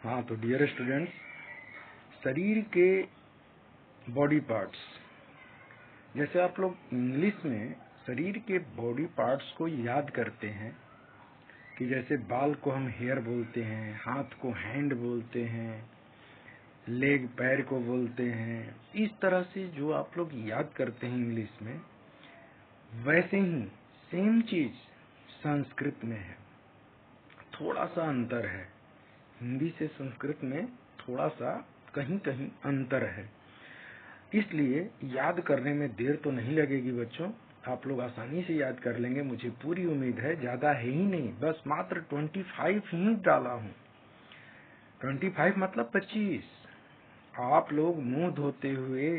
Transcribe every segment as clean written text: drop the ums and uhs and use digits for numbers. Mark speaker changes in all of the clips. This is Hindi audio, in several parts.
Speaker 1: हाँ, तो डियर स्टूडेंट्स, शरीर के बॉडी पार्ट्स, जैसे आप लोग इंग्लिश में शरीर के बॉडी पार्ट्स को याद करते हैं कि जैसे बाल को हम हेयर बोलते हैं, हाथ को हैंड बोलते हैं, लेग पैर को बोलते हैं, इस तरह से जो आप लोग याद करते हैं इंग्लिश में, वैसे ही सेम चीज संस्कृत में है। थोड़ा सा अंतर है, हिंदी से संस्कृत में थोड़ा सा कहीं कहीं अंतर है, इसलिए याद करने में देर तो नहीं लगेगी बच्चों, आप लोग आसानी से याद कर लेंगे, मुझे पूरी उम्मीद है। ज्यादा है ही नहीं, बस मात्र 25 ही डाला हूँ। 25 मतलब 25। आप लोग मुंह धोते हुए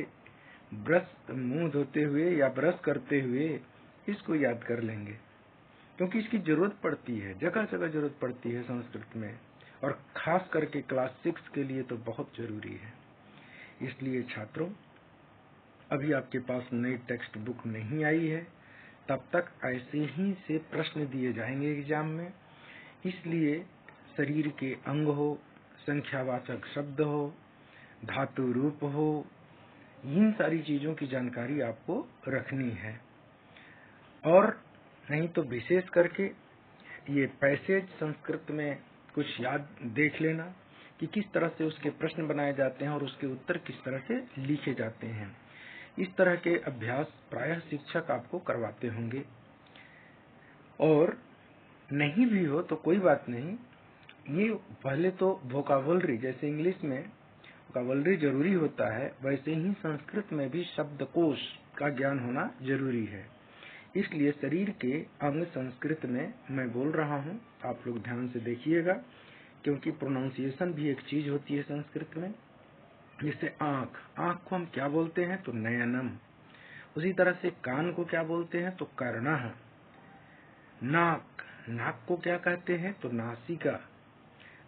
Speaker 1: या ब्रश करते हुए इसको याद कर लेंगे, क्योंकि इसकी जरूरत पड़ती है, जगह जगह जरूरत पड़ती है संस्कृत में, और खास करके क्लास 6 के लिए तो बहुत जरूरी है। इसलिए छात्रों, अभी आपके पास नई टेक्स्ट बुक नहीं आई है, तब तक ऐसे ही से प्रश्न दिए जाएंगे एग्जाम में। इसलिए शरीर के अंग हो, संख्यावाचक शब्द हो, धातु रूप हो, इन सारी चीजों की जानकारी आपको रखनी है। और नहीं तो विशेष करके ये पैसेज संस्कृत में कुछ याद देख लेना कि किस तरह से उसके प्रश्न बनाए जाते हैं और उसके उत्तर किस तरह से लिखे जाते हैं। इस तरह के अभ्यास प्रायः शिक्षक आपको करवाते होंगे, और नहीं भी हो तो कोई बात नहीं। ये पहले तो वोकाबुलरी, जैसे इंग्लिश में वोकाबुलरी जरूरी होता है, वैसे ही संस्कृत में भी शब्दकोश का ज्ञान होना जरूरी है। इसलिए शरीर के अंग संस्कृत में मैं बोल रहा हूँ, आप लोग ध्यान से देखिएगा, क्योंकि प्रोनाउंसिएशन भी एक चीज होती है संस्कृत में। जैसे आंख को हम क्या बोलते हैं? तो नयनम। उसी तरह से कान को क्या बोलते हैं? तो कर्णः। नाक को क्या कहते हैं? तो नासिका।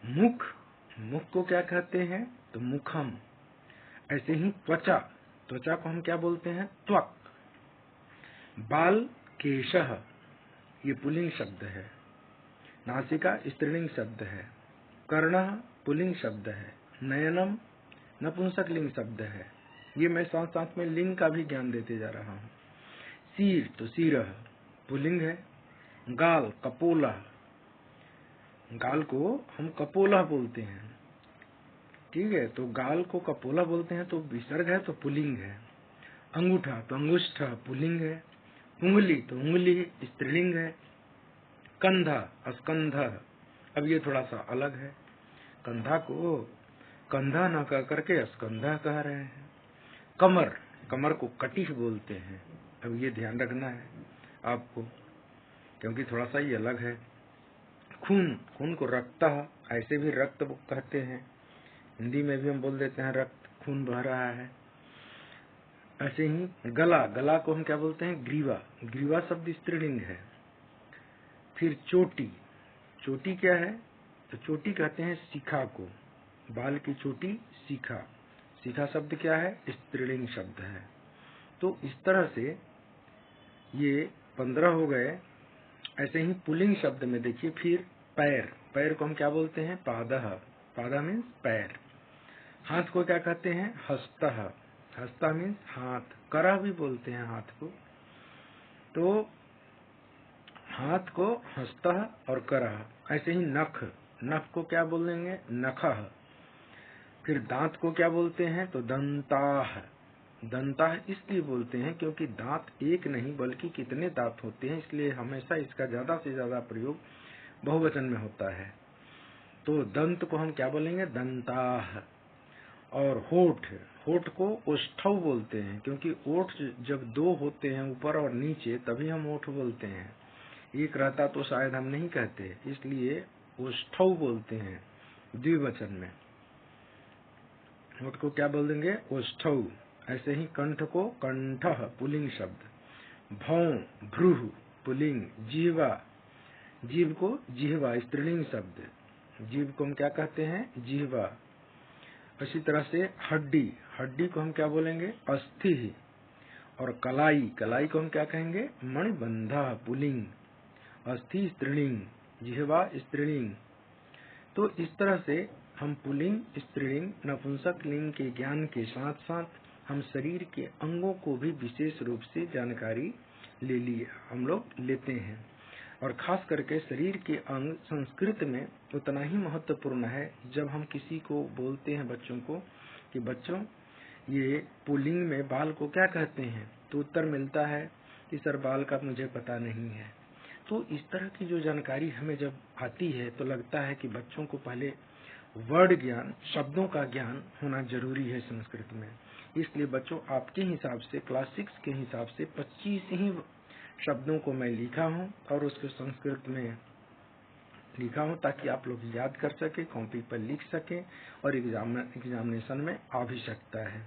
Speaker 1: मुख को क्या कहते हैं? तो मुखम। ऐसे ही त्वचा को हम क्या बोलते हैं? त्वक। बाल केशः, ये पुल्लिंग शब्द है। नासिका स्त्रीलिंग शब्द है। कर्णः पुल्लिंग शब्द है। नयनम नपुंसकलिंग शब्द है। ये मैं साथ साथ में लिंग का भी ज्ञान देते जा रहा हूँ। सिर तो सिरः पुल्लिंग है। गाल कपोला, गाल को हम कपोला बोलते हैं, ठीक है, तो गाल को कपोला बोलते हैं, तो विसर्ग है तो पुल्लिंग है। अंगूठा तो अंगुष्ठ पुल्लिंग है। उंगली तो उंगली स्त्रीलिंग है। कंधा स्कंध, अब ये थोड़ा सा अलग है, कंधा को कंधा न कह करके स्कंधा कह रहे हैं। कमर को कटिह बोलते हैं, अब ये ध्यान रखना है आपको, क्योंकि थोड़ा सा ये अलग है। खून को रक्तः, ऐसे भी रक्त कहते हैं, हिंदी में भी हम बोल देते हैं रक्त, खून बह रहा है। ऐसे ही गला को हम क्या बोलते हैं? ग्रीवा शब्द स्त्रीलिंग है। फिर चोटी क्या है? तो चोटी कहते हैं शिखा को, बाल की चोटी शिखा शब्द क्या है? स्त्रीलिंग शब्द है। तो इस तरह से ये 15 हो गए। ऐसे ही पुल्लिंग शब्द में देखिए, फिर पैर को हम क्या बोलते हैं? पादा मीन्स पैर। हाथ को क्या कहते हैं? हस्ता मीन्स हाथ। करा भी बोलते हैं हाथ को, तो हाथ को हस्तः और करः। ऐसे ही नख को क्या बोलेंगे? नखः। फिर दांत को क्या बोलते हैं? तो दंताः इसलिए बोलते हैं क्योंकि दांत एक नहीं बल्कि कितने दांत होते हैं, इसलिए हमेशा इसका ज्यादा से ज्यादा प्रयोग बहुवचन में होता है। तो दंत को हम क्या बोलेंगे? दंताः। और होठ को ओष्ठव बोलते हैं, क्योंकि ओठ जब दो होते हैं, ऊपर और नीचे, तभी हम ओठ बोलते हैं। एक रहता तो शायद हम नहीं कहते, इसलिए ओष्ठव बोलते हैं द्विवचन में। होठ को क्या बोल देंगे? ओष्ठव। ऐसे ही कंठ को कंठः पुल्लिंग शब्द। भ्रूः पुल्लिंग। जीव को जिह्वा स्त्रीलिंग शब्द। जीव को हम क्या कहते हैं? जिह्वा। इसी तरह से हड्डी को हम क्या बोलेंगे? अस्थि। और कलाई को हम क्या कहेंगे? मणिबंधः पुल्लिंग। अस्थि स्त्रीलिंग, जिह्वा स्त्रीलिंग। तो इस तरह से हम पुल्लिंग, स्त्रीलिंग, नपुंसक लिंग के ज्ञान के साथ साथ हम शरीर के अंगों को भी विशेष रूप से जानकारी हम लोग लेते हैं। और खास करके शरीर के अंग संस्कृत में उतना ही महत्वपूर्ण है। जब हम किसी को बोलते हैं बच्चों को कि बच्चों ये पुल्लिंग में बाल को क्या कहते हैं, तो उत्तर मिलता है कि सर बाल का मुझे पता नहीं है। तो इस तरह की जो जानकारी हमें जब आती है तो लगता है कि बच्चों को पहले वर्ड ज्ञान, शब्दों का ज्ञान होना जरूरी है संस्कृत में। इसलिए बच्चों आपके हिसाब से क्लास 6 के हिसाब से 25 ही शब्दों को मैं लिखा हूँ और उसको संस्कृत में लिखा हूँ ताकि आप लोग याद कर सके, कॉपी पर लिख सके और एग्जामिनेशन में आ भी सकता है।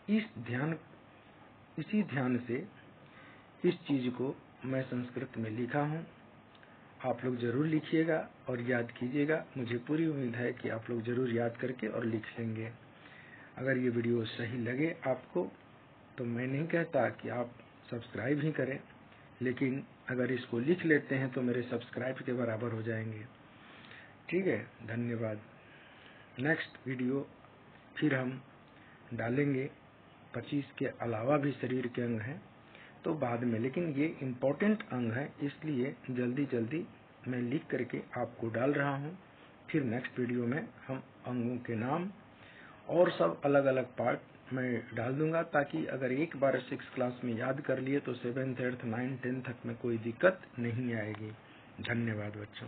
Speaker 1: इसी ध्यान से इस चीज को मैं संस्कृत में लिखा हूँ। आप लोग जरूर लिखिएगा और याद कीजिएगा। मुझे पूरी उम्मीद है कि आप लोग जरूर याद करके और लिख लेंगे। अगर ये वीडियो सही लगे आपको तो मैं नहीं कहता कि आप सब्सक्राइब ही करें, लेकिन अगर इसको लिख लेते हैं तो मेरे सब्सक्राइब के बराबर हो जाएंगे। ठीक है, धन्यवाद। नेक्स्ट वीडियो फिर हम डालेंगे। 25 के अलावा भी शरीर के अंग हैं तो बाद में, लेकिन ये इम्पोर्टेंट अंग है इसलिए जल्दी मैं लिख करके आपको डाल रहा हूँ। फिर नेक्स्ट वीडियो में हम अंगों के नाम और सब अलग अलग पार्ट मैं डाल दूंगा ताकि अगर एक बार 6 क्लास में याद कर लिए तो 7th, 8th, 9th, 10th तक में कोई दिक्कत नहीं आएगी। धन्यवाद बच्चों।